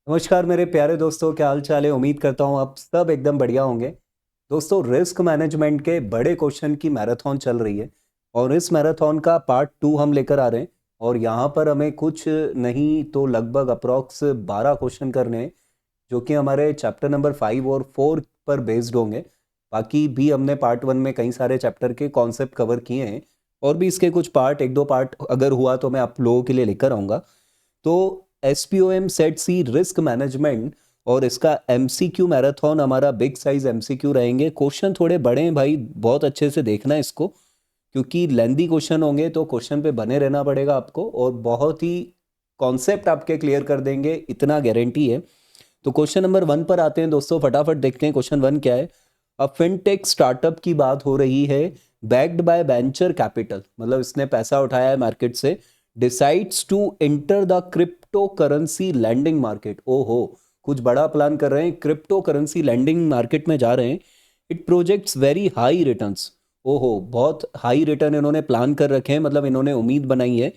नमस्कार मेरे प्यारे दोस्तों, क्या हाल चाल है। उम्मीद करता हूँ आप सब एकदम बढ़िया होंगे। दोस्तों, रिस्क मैनेजमेंट के बड़े क्वेश्चन की मैराथन चल रही है और इस मैराथन का पार्ट 2 हम लेकर आ रहे हैं। और यहाँ पर हमें कुछ नहीं तो लगभग अप्रॉक्स 12 क्वेश्चन करने हैं, जो कि हमारे चैप्टर नंबर 5 और 4 पर बेस्ड होंगे। बाकी भी हमने पार्ट 1 में कई सारे चैप्टर के कॉन्सेप्ट कवर किए हैं और भी इसके कुछ पार्ट, एक दो पार्ट अगर हुआ तो मैं आप लोगों के लिए लेकर आऊँगा। तो एसपीओएम सेट सी रिस्क मैनेजमेंट और इसका एमसीक्यू मैराथन, हमारा बिग साइज एमसीक्यू रहेंगे। क्वेश्चन थोड़े बड़े हैं भाई, बहुत अच्छे से देखना है इसको, क्योंकि लेंदी क्वेश्चन होंगे तो क्वेश्चन पे बने रहना पड़ेगा आपको और बहुत ही कॉन्सेप्ट आपके क्लियर कर देंगे, इतना गारंटी है। तो क्वेश्चन नंबर 1 पर आते हैं दोस्तों, फटाफट देखते हैं क्वेश्चन 1 क्या है। अब फिनटेक स्टार्टअप की बात हो रही है, बैक्ड बाय वेंचर कैपिटल, मतलब इसने पैसा उठाया है मार्केट से। Decides to enter the crypto currency landing market. ओहो, कुछ बड़ा प्लान कर रहे हैं, क्रिप्टो करेंसी लैंडिंग मार्केट में जा रहे हैं। It projects very high returns. ओहो, बहुत हाई रिटर्न इन्होंने प्लान कर रखे हैं, मतलब इन्होंने उम्मीद बनाई है।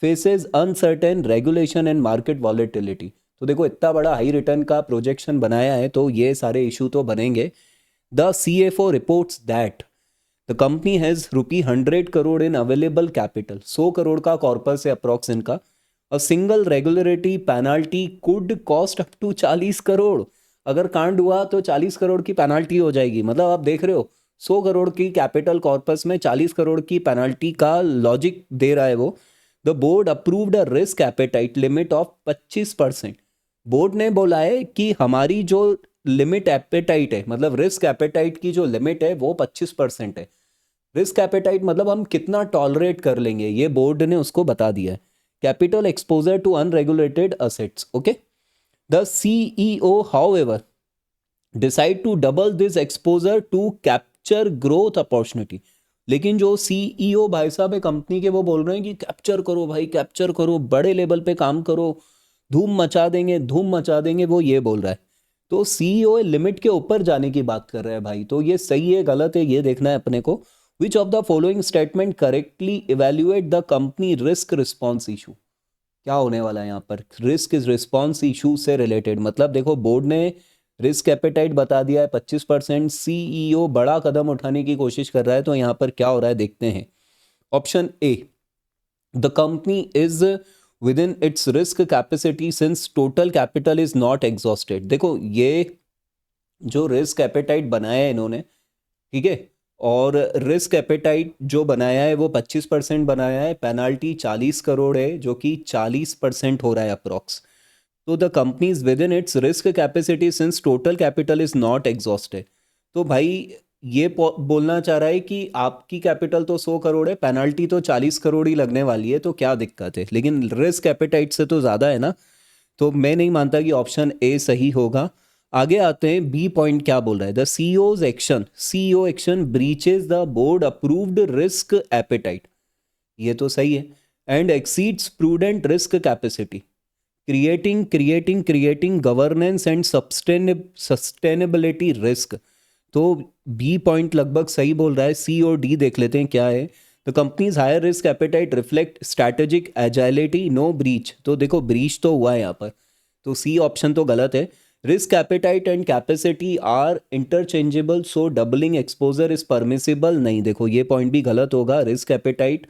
Faces uncertain regulation and market volatility. तो देखो, इतना बड़ा हाई रिटर्न का प्रोजेक्शन बनाया है तो ये सारे इशू तो बनेंगे। The CFO reports that the company has ₹100 crore in available capital. 100 crore का कॉर्पस है अप्रॉक्स इनका। A single regulatory penalty could cost up to 40 crore. अगर कांड हुआ तो 40 करोड़ की पेनाल्टी हो जाएगी। मतलब आप देख रहे हो, 100 करोड़ की कैपिटल कॉर्पस में 40 करोड़ की पेनाल्टी का लॉजिक दे रहा है वो। The board approved a risk appetite limit of 25%। Board ने बोला है कि हमारी जो लिमिट एपेटाइट है, मतलब रिस्क एपेटाइट की जो लिमिट है वो 25% है। रिस्क एपेटाइट मतलब हम कितना टॉलरेट कर लेंगे, ये बोर्ड ने उसको बता दिया है। Capital exposure to unregulated assets. Okay. The CEO however decide to double this exposure to capture growth opportunity. लेकिन जो CEO भाई साहब है कंपनी के, वो बोल रहे हैं कि कैप्चर करो भाई, कैप्चर करो, बड़े लेवल पे काम करो, धूम मचा देंगे, धूम मचा देंगे, वो ये बोल रहा है। तो CEO लिमिट के ऊपर जाने की बात कर रहा है भाई। तो ये सही है गलत है ये देखना है अपने को। Which of the following statement correctly evaluate the company risk response issue. क्या होने वाला है यहाँ पर, रिस्क इज रिस्पॉन्स इशू से रिलेटेड। मतलब देखो, बोर्ड ने रिस्क एपेटाइट बता दिया है 25%, CEO बड़ा कदम उठाने की कोशिश कर रहा है, तो यहाँ पर क्या हो रहा है देखते हैं। Option A, the company is with in its risk capacity since total capital is not exhausted. देखो, ये जो रिस्क एपेटाइट बनाया है इन्होंने, ठीक है, और रिस्क एपेटाइट जो बनाया है वो 25% बनाया है, पेनाल्टी 40 करोड़ है, जो कि 40% हो रहा है अप्रॉक्स। तो the company is with in its risk capacity since total capital is not exhausted. तो भाई ये बोलना चाह रहा है कि आपकी कैपिटल तो 100 करोड़ है, पेनाल्टी तो 40 करोड़ ही लगने वाली है, तो क्या दिक्कत है। लेकिन रिस्क एपेटाइट से तो ज़्यादा है ना। तो मैं नहीं मानता कि ऑप्शन ए सही होगा। आगे आते हैं, बी पॉइंट क्या बोल रहा है। The CEO action breaches the board approved risk appetite. ये तो सही है। And exceeds prudent risk capacity, creating governance and sustainability risk. तो बी पॉइंट लगभग सही बोल रहा है। सी और डी देख लेते हैं क्या है। The companies higher risk appetite reflect strategic agility, no breach. तो देखो, ब्रीच तो हुआ है यहाँ पर, तो सी ऑप्शन तो गलत है। Risk appetite and capacity are interchangeable, so doubling exposure is permissible. नहीं, देखो ये पॉइंट भी गलत होगा। रिस्क एपेटाइट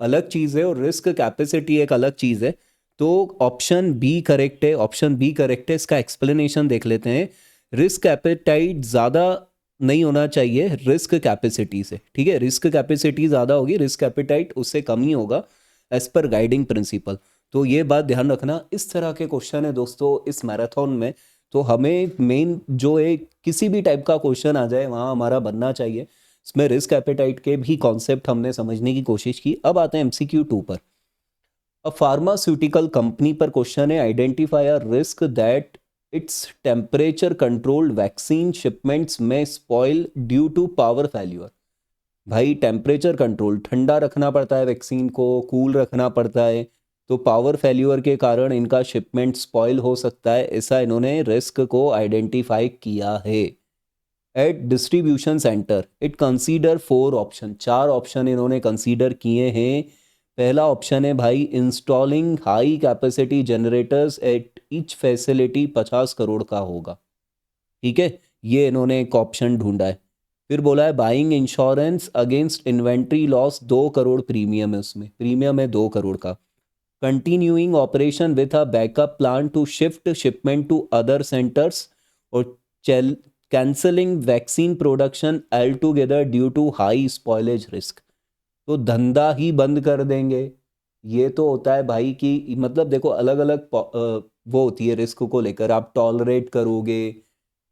अलग चीज़ है और रिस्क कैपेसिटी एक अलग चीज़ है। तो ऑप्शन बी करेक्ट है, ऑप्शन बी करेक्ट है। इसका एक्सप्लेनेशन देख लेते हैं। रिस्क एपेटाइट ज़्यादा नहीं होना चाहिए रिस्क कैपेसिटी से, ठीक है। रिस्क कैपेसिटी ज़्यादा होगी, रिस्क एपेटाइट उससे कम ही होगा एज पर गाइडिंग प्रिंसिपल। तो ये बात ध्यान रखना। इस तरह के क्वेश्चन है दोस्तों इस मैराथन में। तो हमें मेन जो है, किसी भी टाइप का क्वेश्चन आ जाए वहाँ हमारा बनना चाहिए। इसमें रिस्क एपेटाइट के भी कॉन्सेप्ट हमने समझने की कोशिश की। अब आते हैं MCQ 2 पर। अ फार्मास्यूटिकल कंपनी पर क्वेश्चन है, identify a risk that its temperature controlled vaccine shipments में spoil due to power failure. भाई टेम्परेचर कंट्रोल, ठंडा रखना पड़ता है वैक्सीन को, कूल रखना पड़ता है, तो पावर फेल्यूर के कारण इनका शिपमेंट स्पॉइल हो सकता है, ऐसा इन्होंने रिस्क को आइडेंटिफाई किया है। At distribution center it consider 4 option, 4 option इन्होंने कंसीडर किए हैं पहला ऑप्शन है भाई, installing high capacity generators at each facility 50 crore का होगा। ठीक है, ये इन्होंने एक ऑप्शन ढूंढा है। फिर बोला है buying insurance against inventory loss, 2 crore premium है, उसमें प्रीमियम है 2 करोड़ का। Continuing operation with a backup plan to shift shipment to other centres, और cancelling vaccine production altogether due to high spoilage risk. तो धंधा ही बंद कर देंगे। ये तो होता है भाई कि मतलब देखो अलग अलग वो होती है रिस्क को लेकर, आप टॉलरेट करोगे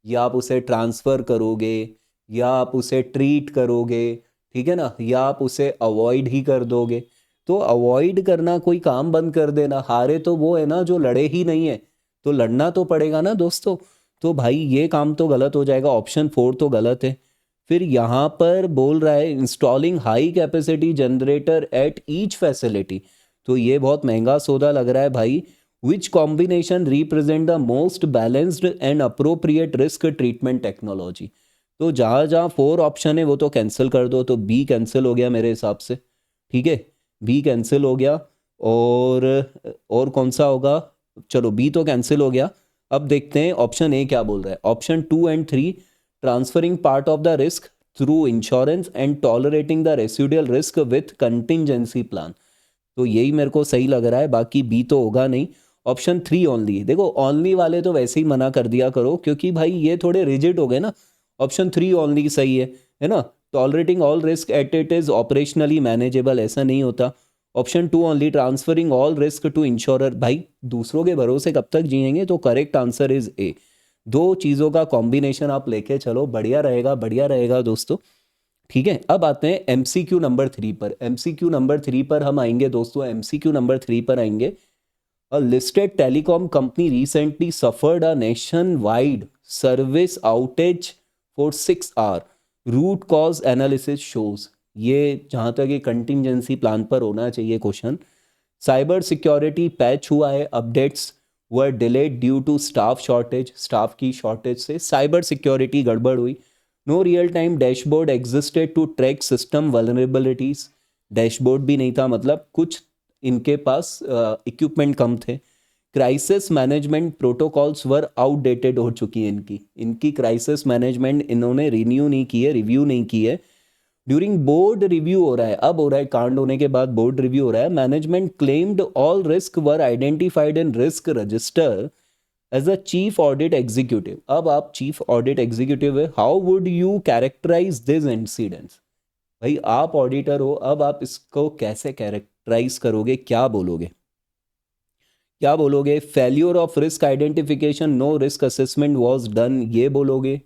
या आप उसे ट्रांसफ़र करोगे या आप उसे ट्रीट करोगे, ठीक है ना, या आप उसे अवॉइड ही कर दोगे। तो अवॉइड करना कोई काम बंद कर देना, हारे तो वो है ना जो लड़े ही नहीं है, तो लड़ना तो पड़ेगा ना दोस्तों। तो भाई ये काम तो गलत हो जाएगा, ऑप्शन 4 तो गलत है। फिर यहाँ पर बोल रहा है installing high capacity generator eight each facility, तो ये बहुत महंगा सौदा लग रहा है भाई। Which combination represent the most balanced and appropriate risk treatment technology. तो जहाँ जहाँ 4 ऑप्शन है वो तो कैंसिल कर दो, तो बी कैंसिल हो गया मेरे हिसाब से। ठीक है, बी कैंसिल हो गया। और कौन सा होगा, चलो बी तो कैंसिल हो गया। अब देखते हैं ऑप्शन ए क्या बोल रहा है। Option 2 and 3, transferring part of the risk through insurance and tolerating the residual risk with contingency plan. तो यही मेरे को सही लग रहा है, बाकी बी तो होगा नहीं। ऑप्शन 3 ओनली, देखो ओनली वाले तो वैसे ही मना कर दिया करो क्योंकि भाई ये थोड़े रिजिड हो गए ना। ऑप्शन 3 ओनली सही है ना। Tolerating all risk at it is operationally manageable, ऐसा नहीं होता। Option 2 only, transferring all risk to insurer, भाई दूसरों के भरोसे कब तक जिएंगे, तो करेक्ट आंसर इज ए। दो चीज़ों का कॉम्बिनेशन आप लेके चलो, बढ़िया रहेगा दोस्तों। ठीक है, अब आते हैं एमसीक्यू नंबर 3 पर। एमसीक्यू नंबर 3 पर हम आएंगे दोस्तों, एमसीक्यू नंबर 3 पर आएंगे। A listed telecom company recently suffered a nation wide service outage for 6 hour, root cause analysis shows. ये जहाँ तक ये कंटिंजेंसी प्लान पर होना चाहिए क्वेश्चन। साइबर सिक्योरिटी पैच हुआ है, updates were delayed due to staff shortage, staff की शॉर्टेज से साइबर सिक्योरिटी गड़बड़ हुई। No real time dashboard existed to track system vulnerabilities, dashboard भी नहीं था, मतलब कुछ इनके पास इक्विपमेंट कम थे। क्राइसिस मैनेजमेंट प्रोटोकॉल्स वर आउटडेटेड हो चुकी है इनकी, इनकी क्राइसिस मैनेजमेंट इन्होंने रिन्यू नहीं की है, रिव्यू नहीं की है। ड्यूरिंग बोर्ड रिव्यू हो रहा है, अब हो रहा है कांड होने के बाद बोर्ड रिव्यू हो रहा है। Management claimed all risk were identified in risk register as a chief audit executive. अब आप चीफ ऑडिट एग्जीक्यूटिव है, how would you characterize this incidents. भाई आप ऑडिटर हो, अब आप इसको कैसे कैरेक्टराइज करोगे, क्या बोलोगे, क्या बोलोगे। Failure of risk identification, no risk assessment was done, ये बोलोगे,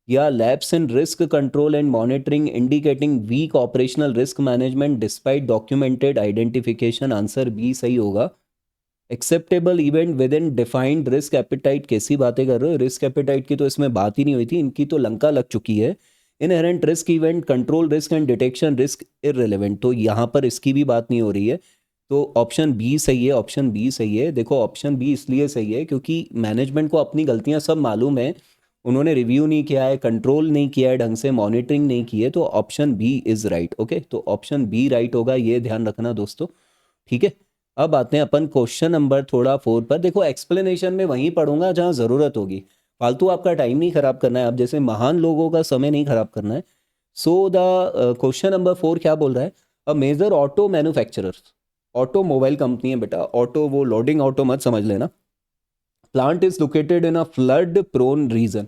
या lapse in risk control and monitoring indicating weak operational risk management despite documented identification. Answer B सही होगा। Acceptable event within defined risk appetite, कैसी बातें कर रहे हो, रिस्क एपिटाइट की तो इसमें बात ही नहीं हुई थी, इनकी तो लंका लग चुकी है। Inherent risk event, control risk and detection risk irrelevant, तो यहाँ पर इसकी भी बात नहीं हो रही है। तो ऑप्शन बी सही है, ऑप्शन बी सही है। देखो ऑप्शन बी इसलिए सही है क्योंकि मैनेजमेंट को अपनी गलतियां सब मालूम है, उन्होंने रिव्यू नहीं किया है, कंट्रोल नहीं किया है ढंग से, मॉनिटरिंग नहीं की है, तो option B is right. Okay, तो ऑप्शन बी राइट होगा, ये ध्यान रखना दोस्तों। ठीक है, अब आते हैं अपन क्वेश्चन नंबर थोड़ा 4 पर। देखो एक्सप्लेनेशन में वहीं पढ़ूंगा जहां ज़रूरत होगी, फालतू आपका टाइम नहीं खराब करना है, आप जैसे महान लोगों का समय नहीं खराब करना है। सो द क्वेश्चन नंबर 4 क्या बोल रहा है। A major auto manufacturers, automobile company है बेटा, ऑटो वो लोडिंग ऑटो मत समझ लेना। Plant is located in a flood prone region,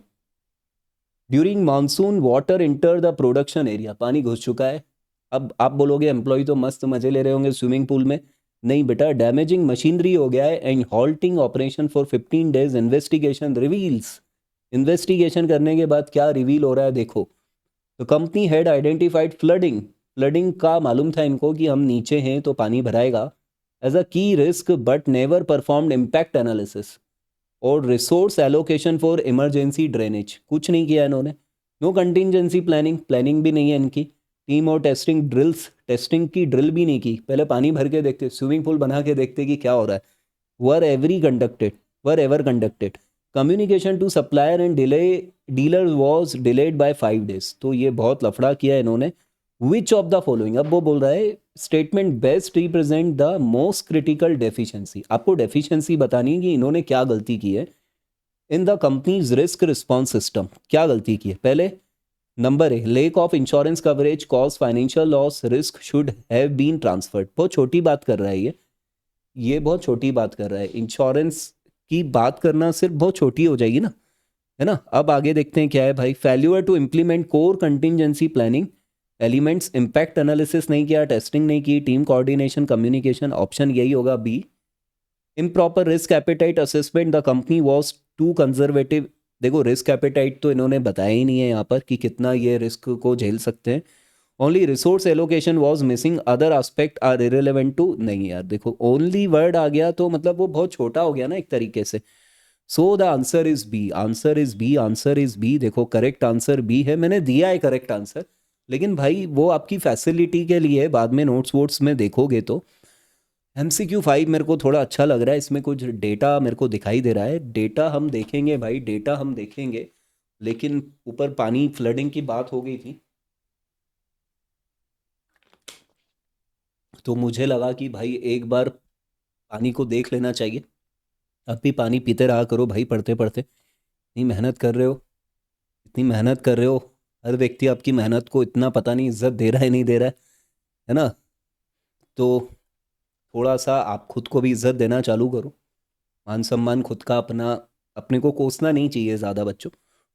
during monsoon water enter the production area, पानी घुस चुका है। अब आप बोलोगे एम्प्लॉय तो मस्त मजे ले रहे होंगे स्विमिंग पूल में, नहीं बेटा, डैमेजिंग मशीनरी हो गया है and halting operation for 15 days, investigation reveals. Investigation करने के बाद क्या रिवील हो रहा है देखो। तो company head identified flooding, flooding का मालूम था इनको कि हम नीचे हैं तो पानी भराएगा, as a key risk but never performed impact analysis और resource allocation for emergency drainage, कुछ नहीं किया इन्होंने। नो कंटिंजेंसी प्लानिंग, प्लानिंग भी नहीं है इनकी। टीम और टेस्टिंग ड्रिल्स, टेस्टिंग की ड्रिल भी नहीं की, पहले पानी भर के देखते, स्विमिंग पूल बना के देखते कि क्या हो रहा है। Were ever conducted communication to supplier and delay, dealer was delayed by 5 days, तो ये बहुत लफड़ा किया इन्होंने। विच ऑफ द फॉलोइंग, अब वो बोल रहा है statement best represent the most critical deficiency, आपको डेफिशिएंसी बतानी है कि इन्होंने क्या गलती की है in the company's risk response system, क्या गलती की है। पहले नंबर A, lack of insurance coverage cause financial loss, risk should have been transferred. बहुत छोटी बात कर रहा है ये बहुत छोटी बात कर रहा है। इंश्योरेंस की बात करना सिर्फ बहुत छोटी हो जाएगी ना, है ना। अब आगे देखते हैं क्या है भाई। Failure to implement core contingency planning elements, impact analysis नहीं किया, टेस्टिंग नहीं की, टीम कोऑर्डिनेशन कम्युनिकेशन, ऑप्शन यही होगा B. Improper risk appetite assessment, the company was too conservative. देखो रिस्क एपेटाइट तो इन्होंने बताया ही नहीं है यहाँ पर कि कितना ये रिस्क को झेल सकते हैं। Only resource allocation was missing, other aspect are irrelevant too. नहीं यार देखो ओनली वर्ड आ गया तो मतलब वो बहुत छोटा हो गया ना एक तरीके से। So the answer is B, answer is B, answer is B. देखो करेक्ट आंसर बी है, मैंने दिया है करेक्ट आंसर, लेकिन भाई वो आपकी फैसिलिटी के लिए बाद में नोट्स वोट्स में देखोगे तो। MCQ 5 मेरे को थोड़ा अच्छा लग रहा है, इसमें कुछ डेटा मेरे को दिखाई दे रहा है। डेटा हम देखेंगे भाई, डेटा हम देखेंगे, लेकिन ऊपर पानी फ्लडिंग की बात हो गई थी तो मुझे लगा कि भाई एक बार पानी को देख लेना चाहिए। अब भी पानी पीते रहा करो भाई, पढ़ते पढ़ते इतनी मेहनत कर रहे हो, इतनी मेहनत कर रहे हो। हर व्यक्ति आपकी मेहनत को इतना पता नहीं इज्जत दे रहा है नहीं दे रहा है ना। तो थोड़ा सा आप खुद को भी इज्जत देना चालू करो, मान सम्मान खुद का अपना, अपने को कोसना नहीं चाहिए ज़्यादा बच्चों।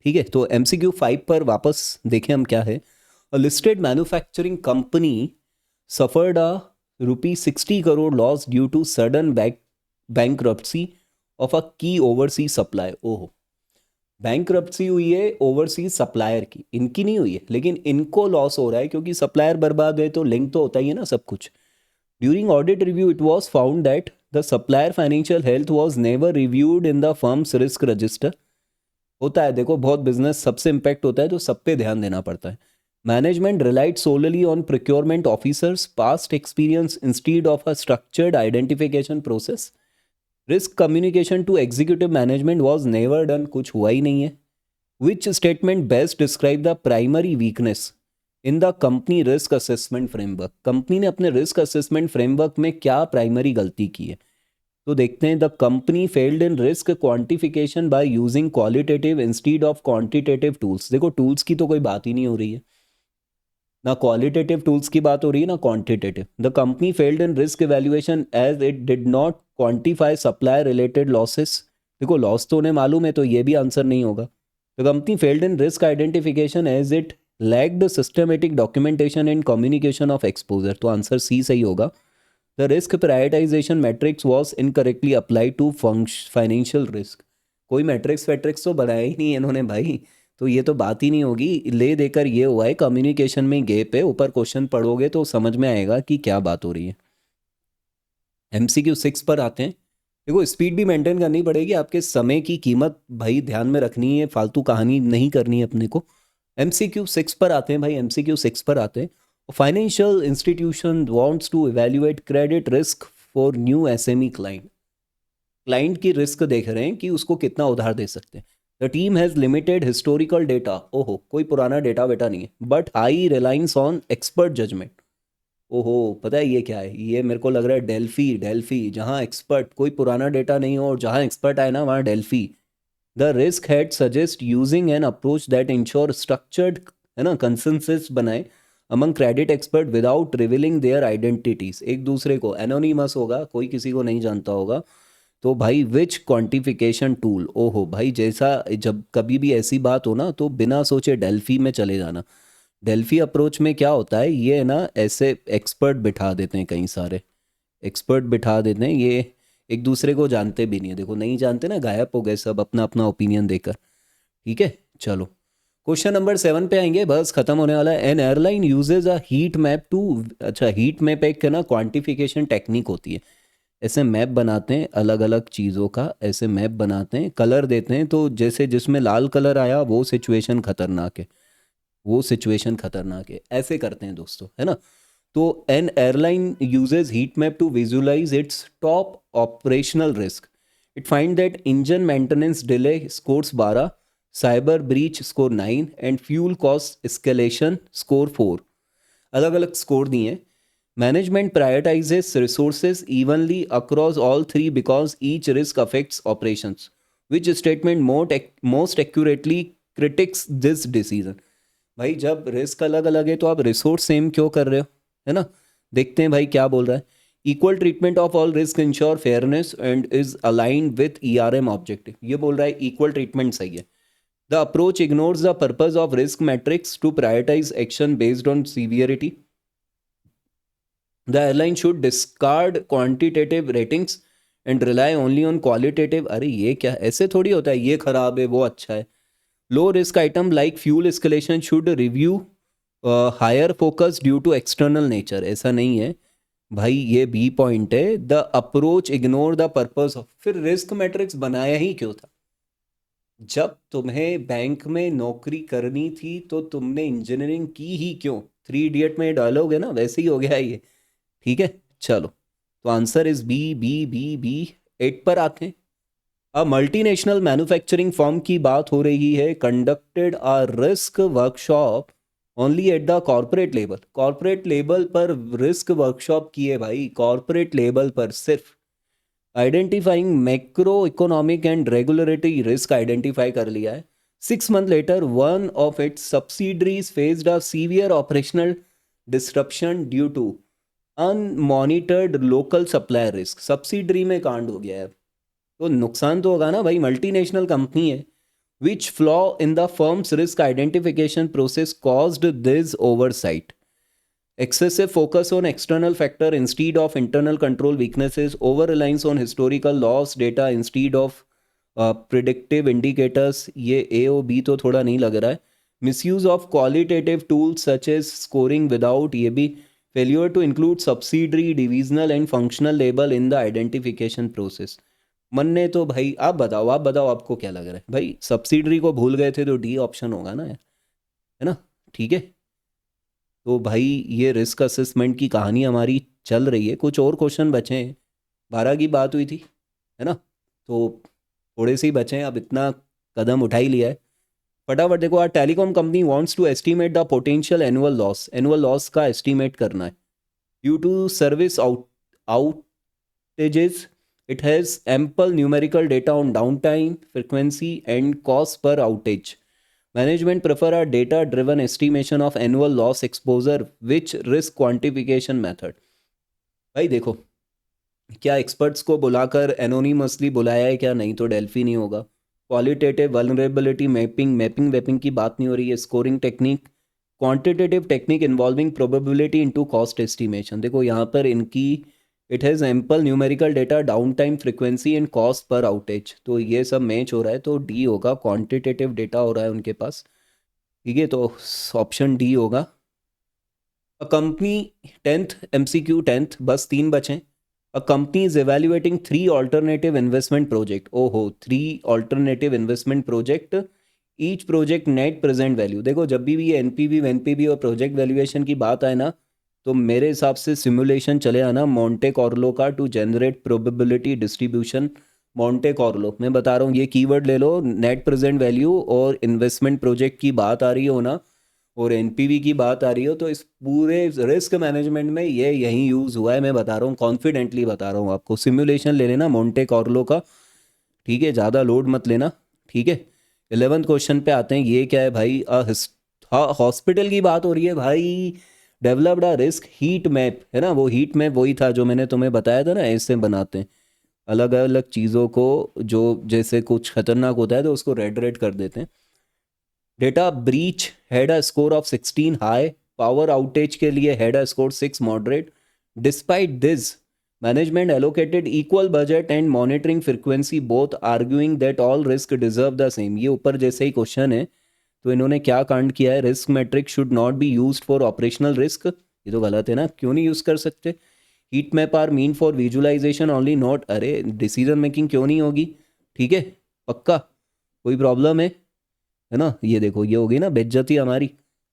ठीक है, तो MCQ 5 पर वापस देखें हम क्या है। A listed manufacturing company suffered a ₹60 crore loss due to sudden bankruptcy of a key overseas supply. ओहो, बैंकरप्सी हुई है ओवरसीज सप्लायर की, इनकी नहीं हुई है, लेकिन इनको लॉस हो रहा है क्योंकि सप्लायर बर्बाद है तो लिंक तो होता ही है ना सब कुछ। During audit review it was found that the supplier financial health was never reviewed in the firm's risk register. होता है देखो, बहुत बिजनेस सबसे इम्पैक्ट होता है तो सब पे ध्यान देना पड़ता है। Management relied solely on procurement officers past experience instead of a structured identification process. Risk communication to executive management was never done, कुछ हुआ ही नहीं है। Which statement best describe the primary weakness in the company risk assessment framework. Company ने अपने risk assessment framework में क्या primary गलती की है, तो देखते हैं। The company failed in risk quantification by using qualitative instead of quantitative tools. देखो टूल्स की तो कोई बात ही नहीं हो रही है, ना क्वालिटेटिव टूल्स की बात हो रही है ना quantitative. The company failed in risk evaluation as it did not quantify supply related losses. देखो लॉस तो उन्हें मालूम है तो ये भी आंसर नहीं होगा। The company failed in risk identification as it lacked systematic documentation and communication of exposure, तो आंसर सी सही होगा। The risk prioritization matrix was incorrectly apply to financial risk. कोई मैट्रिक्स वैट्रिक्स तो बनाया ही नहीं है इन्होंने भाई, तो ये तो बात ही नहीं होगी। ले देकर ये हुआ है कम्युनिकेशन में गैप है, ऊपर क्वेश्चन पढ़ोगे तो समझ में आएगा कि क्या बात हो रही है। MCQ 6 पर आते हैं। देखो स्पीड भी मेंटेन करनी पड़ेगी, आपके समय की कीमत भाई ध्यान में रखनी है, फालतू कहानी नहीं करनी है अपने को। MCQ 6 पर आते हैं भाई, MCQ 6 पर आते हैं। Financial institution wants to evaluate credit risk for new SME client. Client की रिस्क देख रहे हैं कि उसको कितना उधार दे सकते हैं। The team has limited historical data, ओहो कोई पुराना डेटा वेटा नहीं है, but high reliance on expert judgement. ओहो पता है ये क्या है, ये मेरे को लग रहा है डेल्फी, डेल्फी जहाँ एक्सपर्ट, कोई पुराना डेटा नहीं हो और जहाँ एक्सपर्ट आए ना वहाँ Delphi. The risk head suggest using an approach that ensure structured, है ना, कंसेंसस बनाए among credit expert without revealing their identities. एक दूसरे को एनोनिमस होगा, कोई किसी को नहीं जानता होगा। तो भाई विच क्वांटिफिकेशन टूल, ओहो भाई जैसा जब कभी भी ऐसी बात हो ना तो बिना सोचे डेल्फी में चले जाना। डेल्फी अप्रोच में क्या होता है, ये ना ऐसे एक्सपर्ट बिठा देते हैं, कई सारे एक्सपर्ट बिठा देते हैं, ये एक दूसरे को जानते भी नहीं है। देखो नहीं जानते ना, गायब हो गए सब अपना अपना ओपिनियन देकर। ठीक है चलो क्वेश्चन नंबर 7 पे आएंगे, बस खत्म होने वाला है। An airline uses a heat map to, अच्छा हीट मैप एक ना क्वांटिफिकेशन टेक्निक होती है। ऐसे मैप बनाते हैं अलग अलग चीज़ों का, ऐसे मैप बनाते हैं, कलर देते हैं, तो जैसे जिसमें लाल कलर आया वो सिचुएशन खतरनाक है, वो सिचुएशन खतरनाक है, ऐसे करते हैं दोस्तों, है ना। तो an airline uses heat map to visualise its top operational risk. It find that engine maintenance delay scores 12, cyber breach score 9 and fuel cost escalation score 4। अलग अलग स्कोर दिए हैं। Management prioritises resources evenly across all three because each risk affects operations, which statement most accurately critiques this decision. भाई जब risk अलग अलग है तो आप रिसोर्स सेम क्यों कर रहे हो, है ना। देखते हैं भाई क्या बोल रहा है। Equal treatment of all risk ensure fairness and is aligned with ERM objective, ये बोल रहा है इक्वल ट्रीटमेंट सही है। The approach ignores the purpose of risk matrix to prioritize action based on severity. The airline should discard quantitative ratings and rely only on qualitative. अरे ये क्या, ऐसे थोड़ी होता है, ये खराब है वो अच्छा है। Low risk item like fuel escalation should review higher focus due to external nature, ऐसा नहीं है भाई, ये बी पॉइंट है। The approach ignore the purpose of, फिर रिस्क मैट्रिक्स बनाया ही क्यों था। जब तुम्हें बैंक में नौकरी करनी थी तो तुमने इंजीनियरिंग की ही क्यों, 3 इडियट में डायलॉग है ना, वैसे ही हो गया ये। ठीक है चलो, तो answer is B B B B. 8 पर आते हैं। अब मल्टीनेशनल मैन्युफैक्चरिंग फर्म की बात हो रही है, conducted a risk workshop only at the corporate level. Corporate level पर रिस्क वर्कशॉप की है भाई, कॉर्पोरेट लेवल पर सिर्फ। Identifying macro economic and regulatory risk identify कर लिया है। 6 month later one of its subsidiaries faced a severe operational disruption due to unmonitored local supply risk. Subsidiary में कांड हो गया है तो नुकसान तो होगा ना भाई, मल्टीनेशनल कंपनी है। Which flaw in the firm's risk identification process caused this oversight. Excessive focus on external factor instead of internal control weaknesses, over reliance on historical loss data instead of predictive indicators, ये A O B तो थोड़ा नहीं लग रहा है। Misuse of qualitative tools such as scoring without, ये भी failure to include subsidiary, divisional and functional label in the identification process। मन ने तो भाई आप बताओ आपको क्या लग रहा है भाई, सब्सिडरी को भूल गए थे तो डी ऑप्शन होगा ना यार, है ना। ठीक है, तो भाई ये रिस्क असेसमेंट की कहानी हमारी चल रही है, कुछ और क्वेश्चन बचे हैं। 12 की बात हुई थी, है ना, तो थोड़े से ही बचे हैं, अब इतना कदम उठा ही लिया है। फटाफट देखो, are telecom company wants to estimate the potential annual loss का एस्टिमेट करना है due to service outages. It has ample numerical data on downtime, frequency, and cost per outage. Management prefer a data-driven estimation of annual loss exposure, which risk quantification method. भाई देखो, क्या experts को बुलाकर anonymously बुलाया है क्या, नहीं तो डेल्फी नहीं होगा। क्वालिटेटिव वल्नरेबिलिटी मैपिंग की बात नहीं हो रही है। Scoring technique, quantitative technique involving probability into cost estimation. देखो यहाँ पर इनकी it has ample numerical data, down time, frequency and cost per outage, तो ये सब मैच हो रहा है, तो डी होगा। क्वांटिटेटिव डेटा हो रहा है उनके पास, ठीक है, तो ऑप्शन डी होगा। A company 10th MCQ 10th, बस 3 बचें। A company is evaluating 3 alternative investment project. ओहो, 3 alternative investment project, each project net present value. देखो जब भी ये एनपीवी और प्रोजेक्ट वैल्यूएशन की बात आए ना, तो मेरे हिसाब से सिमुलेशन चले आना मोंटे कार्लो का to generate probability distribution. Monte Carlo मैं बता रहा हूँ, ये कीवर्ड ले लो, नेट प्रेजेंट वैल्यू और इन्वेस्टमेंट प्रोजेक्ट की बात आ रही हो ना, और एनपीवी की बात आ रही हो, तो इस पूरे रिस्क मैनेजमेंट में ये यही यूज़ हुआ है। मैं बता रहा हूँ, कॉन्फिडेंटली बता रहा हूँ आपको। सिमुलेशन ले लेना मोंटे कार्लो का, ठीक है, ज़्यादा लोड मत लेना, ठीक है। 11th क्वेश्चन पे आते हैं, ये क्या है भाई, हॉस्पिटल की बात हो रही है भाई। Developed a risk heat map, है ना, वो हीट मैप वही था जो मैंने तुम्हें बताया था ना, ऐसे बनाते हैं अलग अलग चीज़ों को, जो जैसे कुछ खतरनाक होता है तो उसको रेड रेड कर देते हैं। Data breach had a score of 16 high, power outage के लिए had a score 6 moderate. Despite this management allocated equal budget and monitoring frequency both, arguing that all risk deserve the same. ये ऊपर जैसे ही question है, तो इन्होंने क्या कांड किया है, risk metric should not be used for operational risk, ये तो गलत है ना, क्यों नहीं यूज़ कर सकते। Heat map are mean for visualization only not, अरे डिसीजन मेकिंग क्यों नहीं होगी, ठीक है, पक्का कोई प्रॉब्लम है ना। ये देखो, ये होगी ना बेइज्जती हमारी,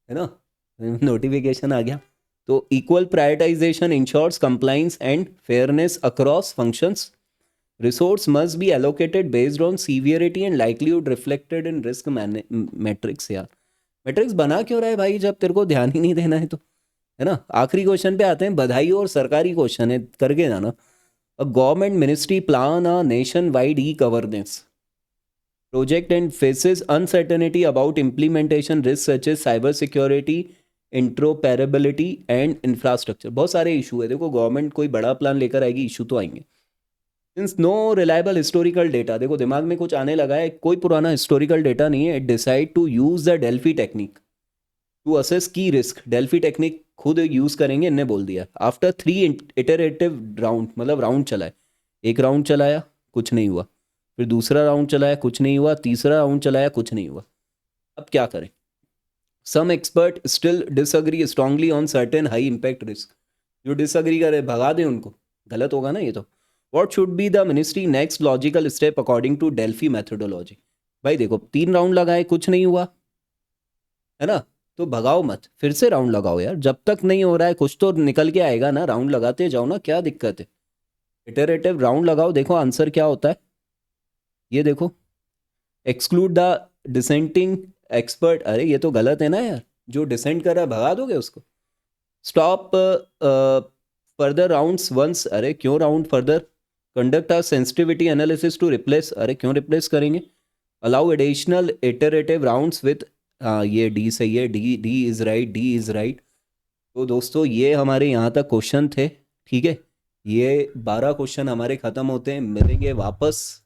है ना, नोटिफिकेशन आ गया। तो equal prioritization ensures compliance and fairness across functions. Resource must be allocated based on severity and likelihood reflected in risk matrix. यार मैट्रिक्स बना क्यों रहा है भाई, जब तेरे को ध्यान ही नहीं देना है तो, है ना। आखिरी क्वेश्चन पे आते हैं, बधाई और सरकारी क्वेश्चन है, करके जाना। A government ministry plan a nation wide e governance project and faces uncertainty about implementation risks such as cyber security, interoperability and infrastructure। बहुत सारे इशू है, देखो गवर्नमेंट कोई बड़ा प्लान लेकर आएगी, इशू तो आएंगे। Since no reliable historical data, देखो दिमाग में कुछ आने लगा है, कोई पुराना हिस्टोरिकल डेटा नहीं है। Decide to use the Delphi technique to assess key risk. Delphi technique खुद यूज करेंगे, इनने बोल दिया। आफ्टर 3 इटरेटिव राउंड, मतलब राउंड चलाए, एक राउंड चलाया कुछ नहीं हुआ, फिर दूसरा राउंड चलाया कुछ नहीं हुआ, तीसरा राउंड चलाया कुछ नहीं हुआ। अब क्या करें? Some expert still disagree strongly on certain high impact risk. जो डिसअग्री करे भगा दें उनको, गलत होगा ना ये तो। What should be the ministry next logical step according to Delphi methodology. भाई देखो 3 राउंड लगाए कुछ नहीं हुआ, है ना, तो भगाओ मत, फिर से राउंड लगाओ यार। जब तक नहीं हो रहा है कुछ तो निकल के आएगा ना, राउंड लगाते जाओ ना, क्या दिक्कत है। इटरेटिव राउंड लगाओ, देखो आंसर क्या होता है। ये देखो, एक्सक्लूड द डिसेंटिंग एक्सपर्ट। अरे ये तो गलत है ना यार, जो डिसेंट कर रहा है भगा दोगे उसको। स्टॉप फर्दर राउंड्स वंस, अरे क्यों round further. Conduct a sensitivity analysis to replace, अरे क्यों रिप्लेस करेंगे। Allow additional iterative rounds with, ये डी सही है, D D is right, D is right. तो दोस्तों ये हमारे यहाँ तक क्वेश्चन थे, ठीक है। ये 12 क्वेश्चन हमारे ख़त्म होते हैं, मिलेंगे वापस